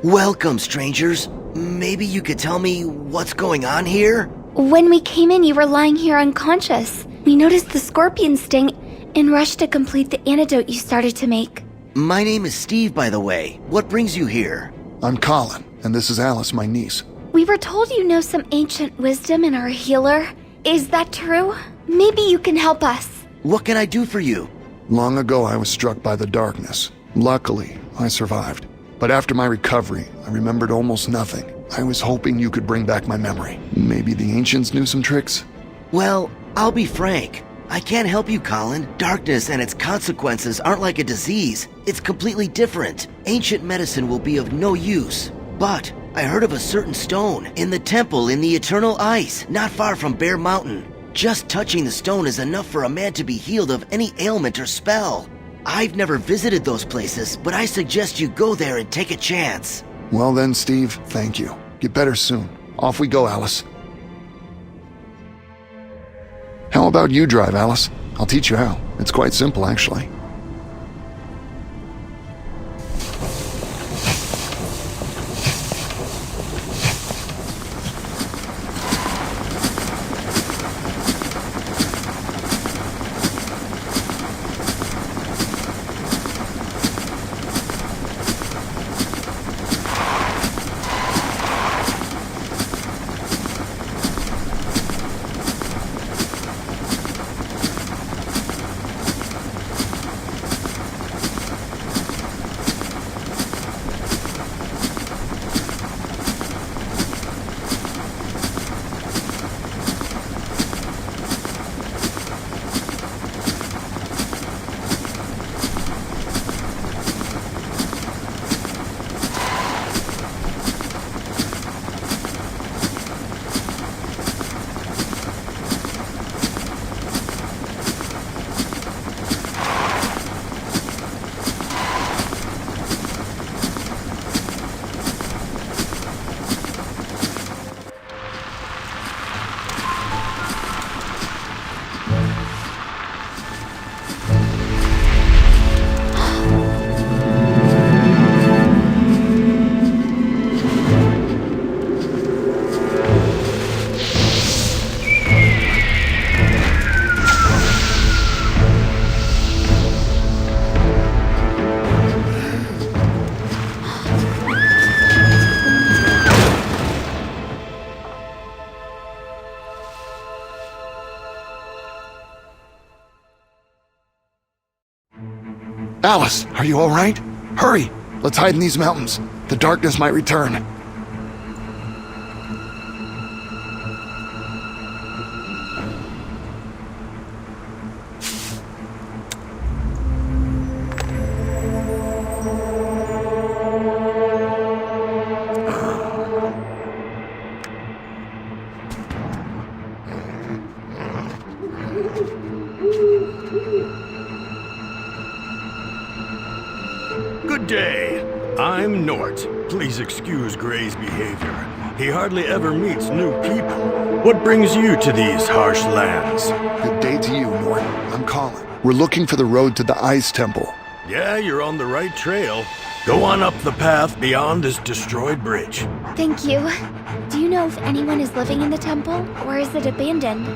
Welcome, strangers. Maybe you could tell me what's going on here? When we came in, you were lying here unconscious. We noticed the scorpion sting and rushed to complete the antidote you started to make. My name is Steve, by the way. What brings you here? I'm Colin, and this is Alice, my niece. We were told you know some ancient wisdom and are a healer. Is that true? Maybe you can help us. What can I do for you? Long ago, I was struck by the darkness. Luckily, I survived. But after my recovery, I remembered almost nothing. I was hoping you could bring back my memory. Maybe the ancients knew some tricks? Well, I'll be frank. I can't help you, Colin. Darkness and its consequences aren't like a disease. It's completely different. Ancient medicine will be of no use. But I heard of a certain stone in the temple in the eternal ice, not far from Bear Mountain. Just touching the stone is enough for a man to be healed of any ailment or spell. I've never visited those places, but I suggest you go there and take a chance. Well then, Steve, thank you. Get better soon. Off we go, Alice. How about you drive, Alice? I'll teach you how. It's quite simple, actually. Alice, are you all right? Hurry! Let's hide in these mountains. The darkness might return. Good day. I'm Nort. Please excuse Gray's behavior. He hardly ever meets new people. What brings you to these harsh lands? Good day to you, Nort. I'm Colin. We're looking for the road to the Ice Temple. Yeah, you're on the right trail. Go on up the path beyond this destroyed bridge. Thank you. Do you know if anyone is living in the temple, or is it abandoned?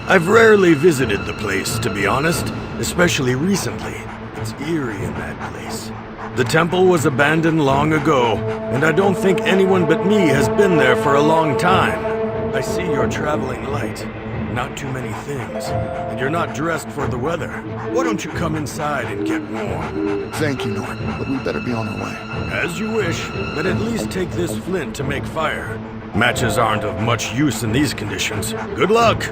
I've rarely visited the place, to be honest, especially recently. It's eerie in that place. The temple was abandoned long ago, and I don't think anyone but me has been there for a long time. I see you're traveling light. Not too many things, and you're not dressed for the weather. Why don't you come inside and get warm? Thank you, Nort, but we better be on our way. As you wish, but at least take this flint to make fire. Matches aren't of much use in these conditions. Good luck!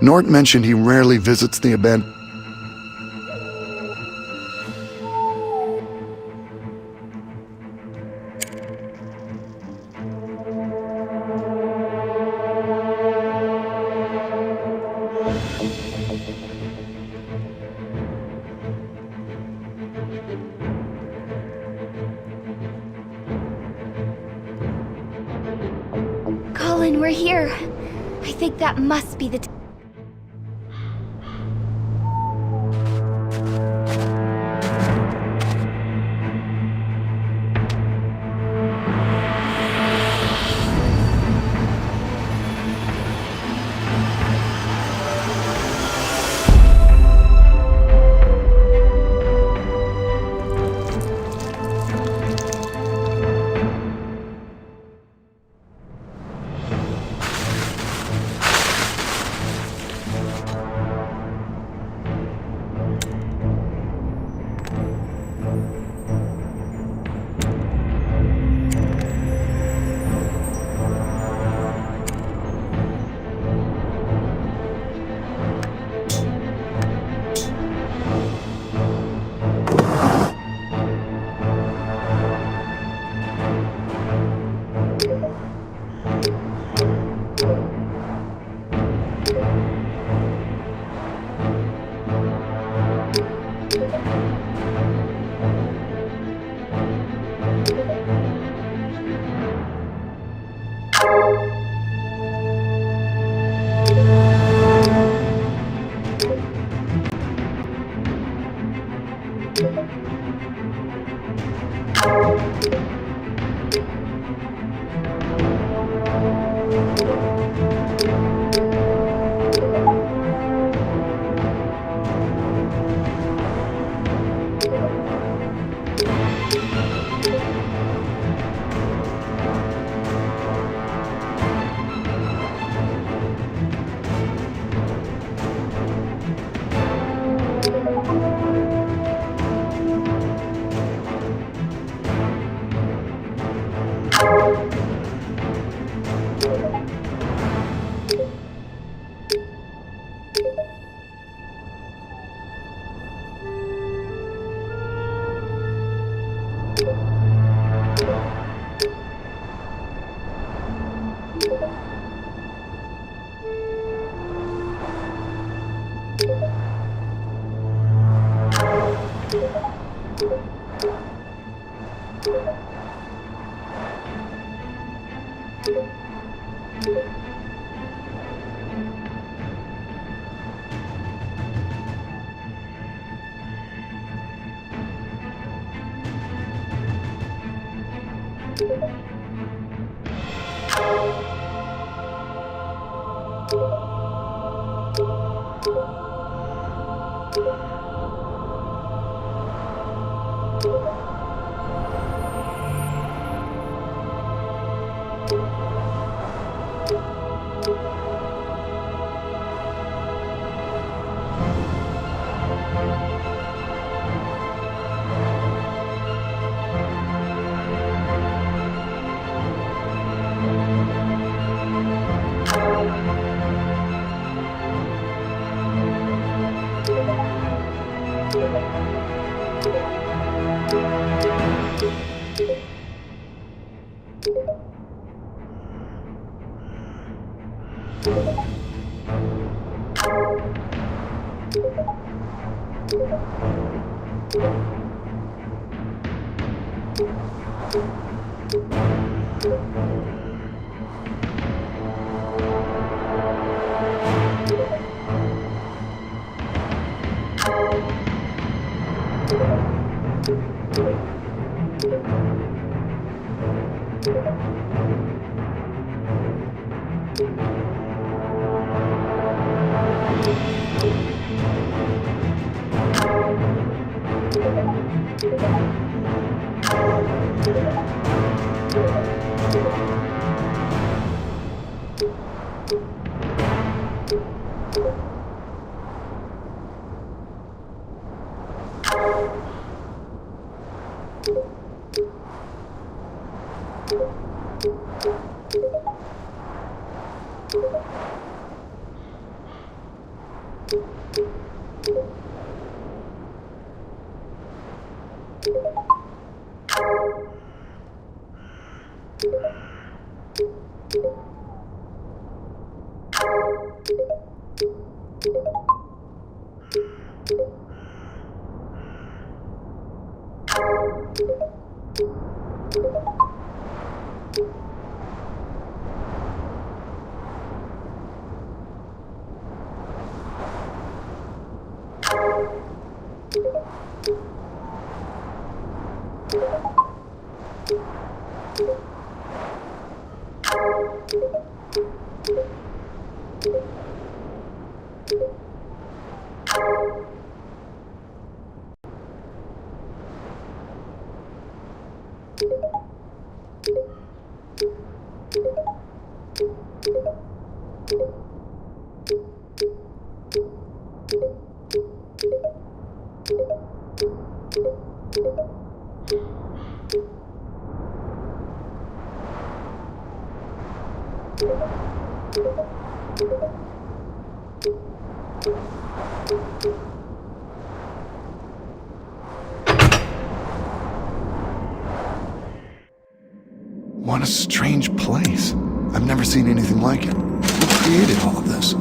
Nort mentioned he rarely visits the abandoned. Colin, we're here. I think that must be the What a strange place. I've never seen anything like it. Who created all of this?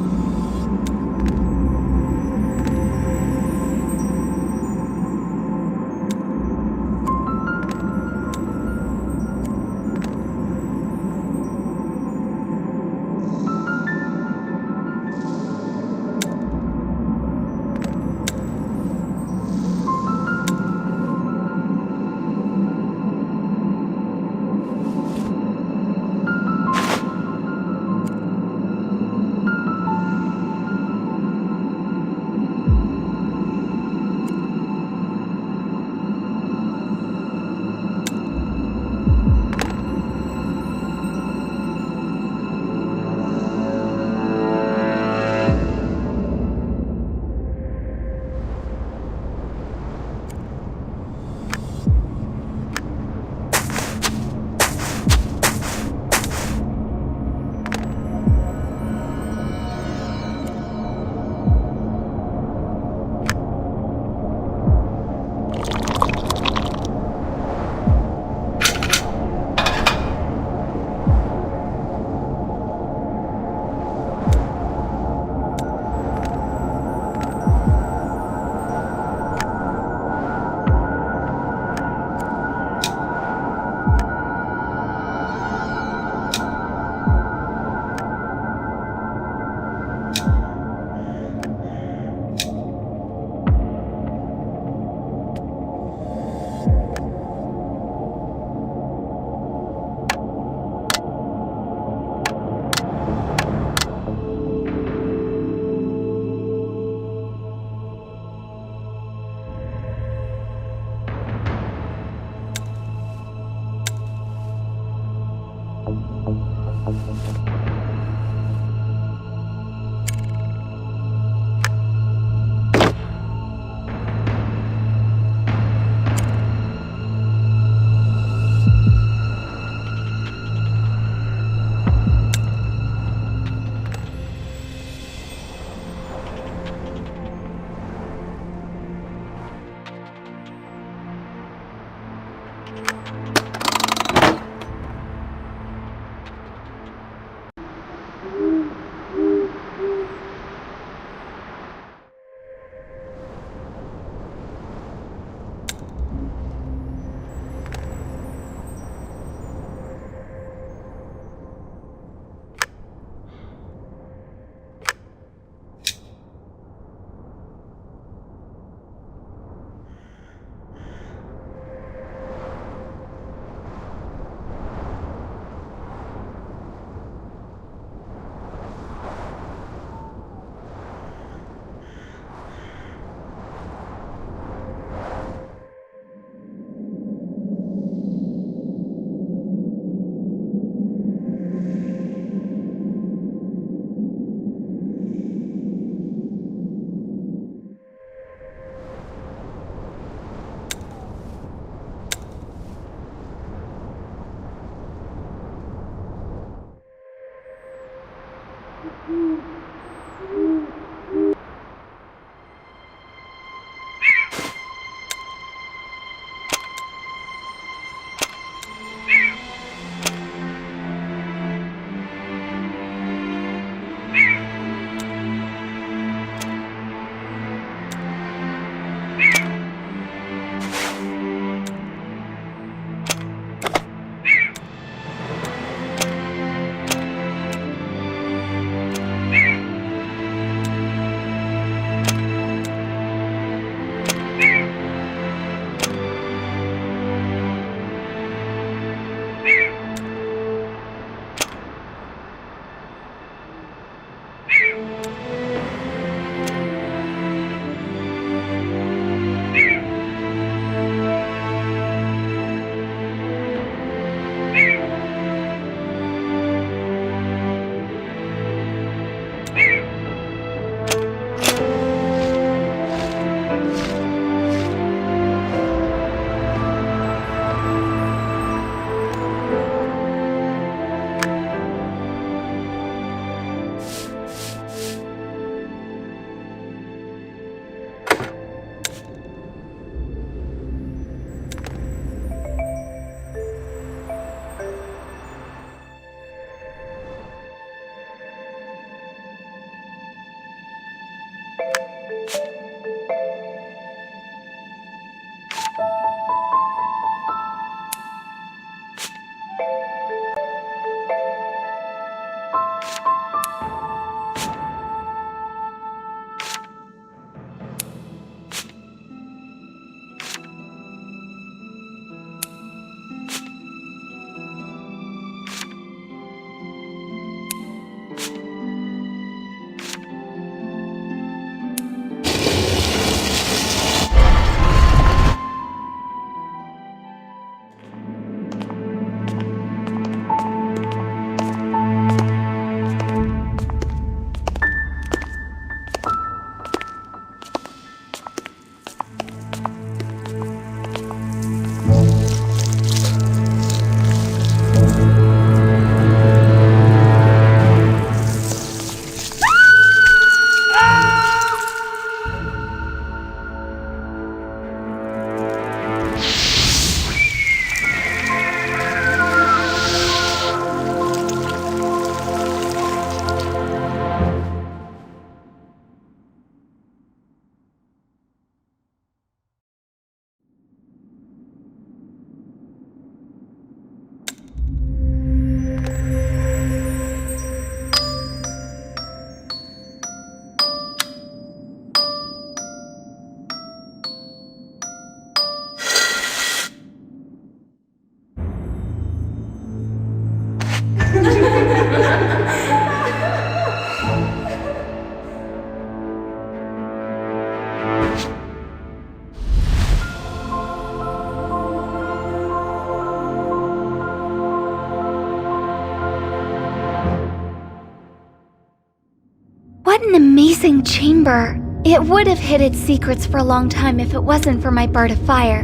What an amazing chamber! It would have hid its secrets for a long time if it wasn't for my Bard of Fire.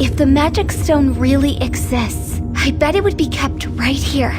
If the magic stone really exists, I bet it would be kept right here.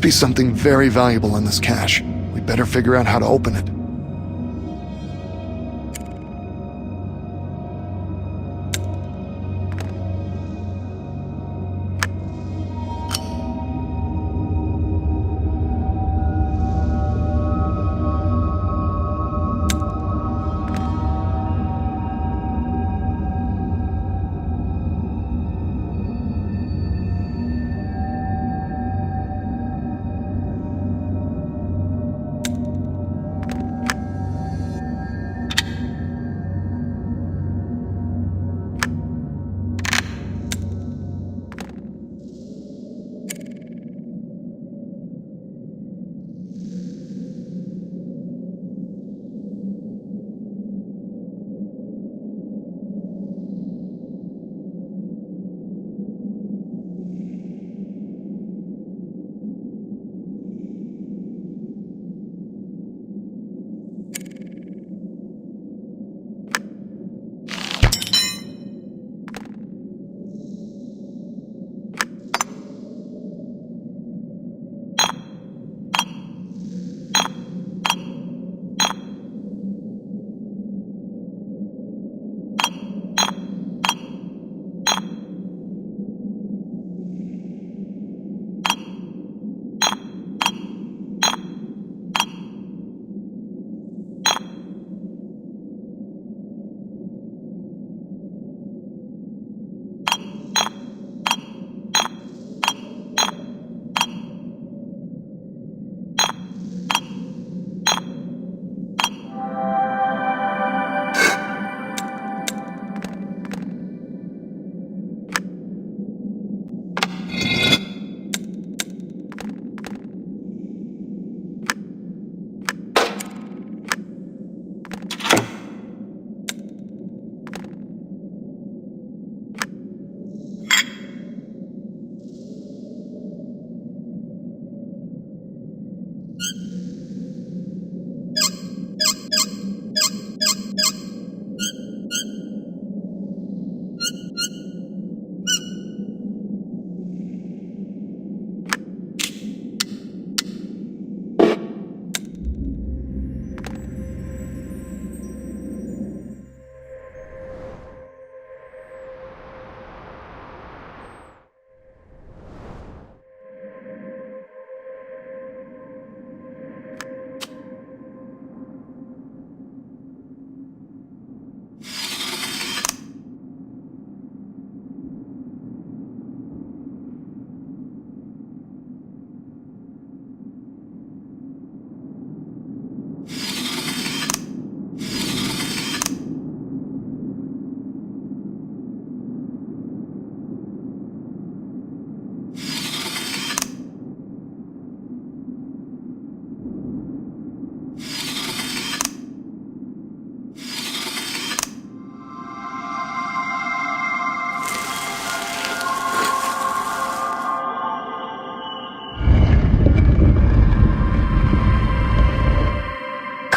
must be something very valuable in this cache. We better figure out how to open it.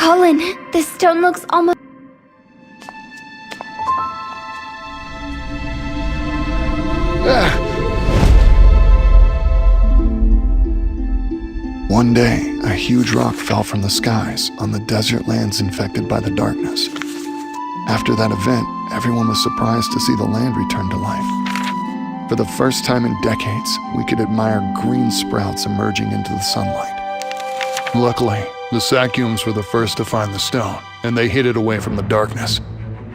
Colin, this stone looks almost... One day, a huge rock fell from the skies on the desert lands infected by the darkness. After that event, everyone was surprised to see the land return to life. For the first time in decades, we could admire green sprouts emerging into the sunlight. Luckily, the Sakyums were the first to find the stone, and they hid it away from the darkness.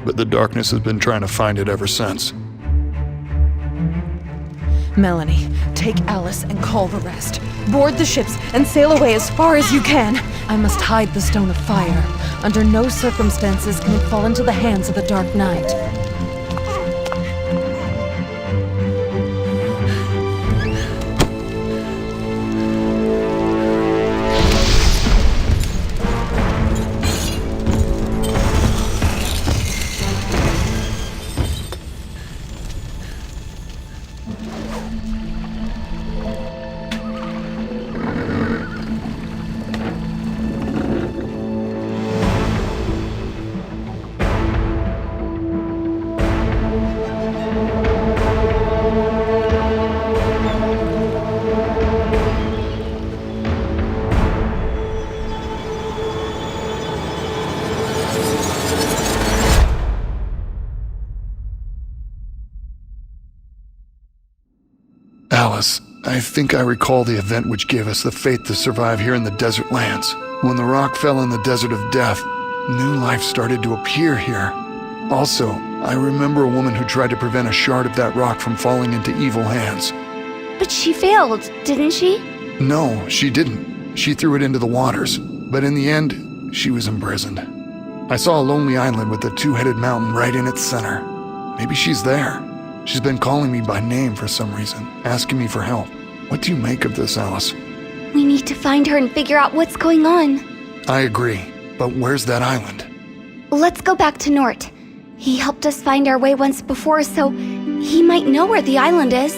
But the darkness has been trying to find it ever since. Melanie, take Alice and call the rest. Board the ships and sail away as far as you can. I must hide the Stone of Fire. Under no circumstances can it fall into the hands of the Dark Knight. Alice, I think I recall the event which gave us the faith to survive here in the desert lands. When the rock fell in the desert of death, new life started to appear here. Also, I remember a woman who tried to prevent a shard of that rock from falling into evil hands. But she failed, didn't she? No, she didn't. She threw it into the waters, but in the end, she was imprisoned. I saw a lonely island with a two-headed mountain right in its center. Maybe she's there. She's been calling me by name for some reason, asking me for help. What do you make of this, Alice? We need to find her and figure out what's going on. I agree, but where's that island? Let's go back to Nort. He helped us find our way once before, so he might know where the island is.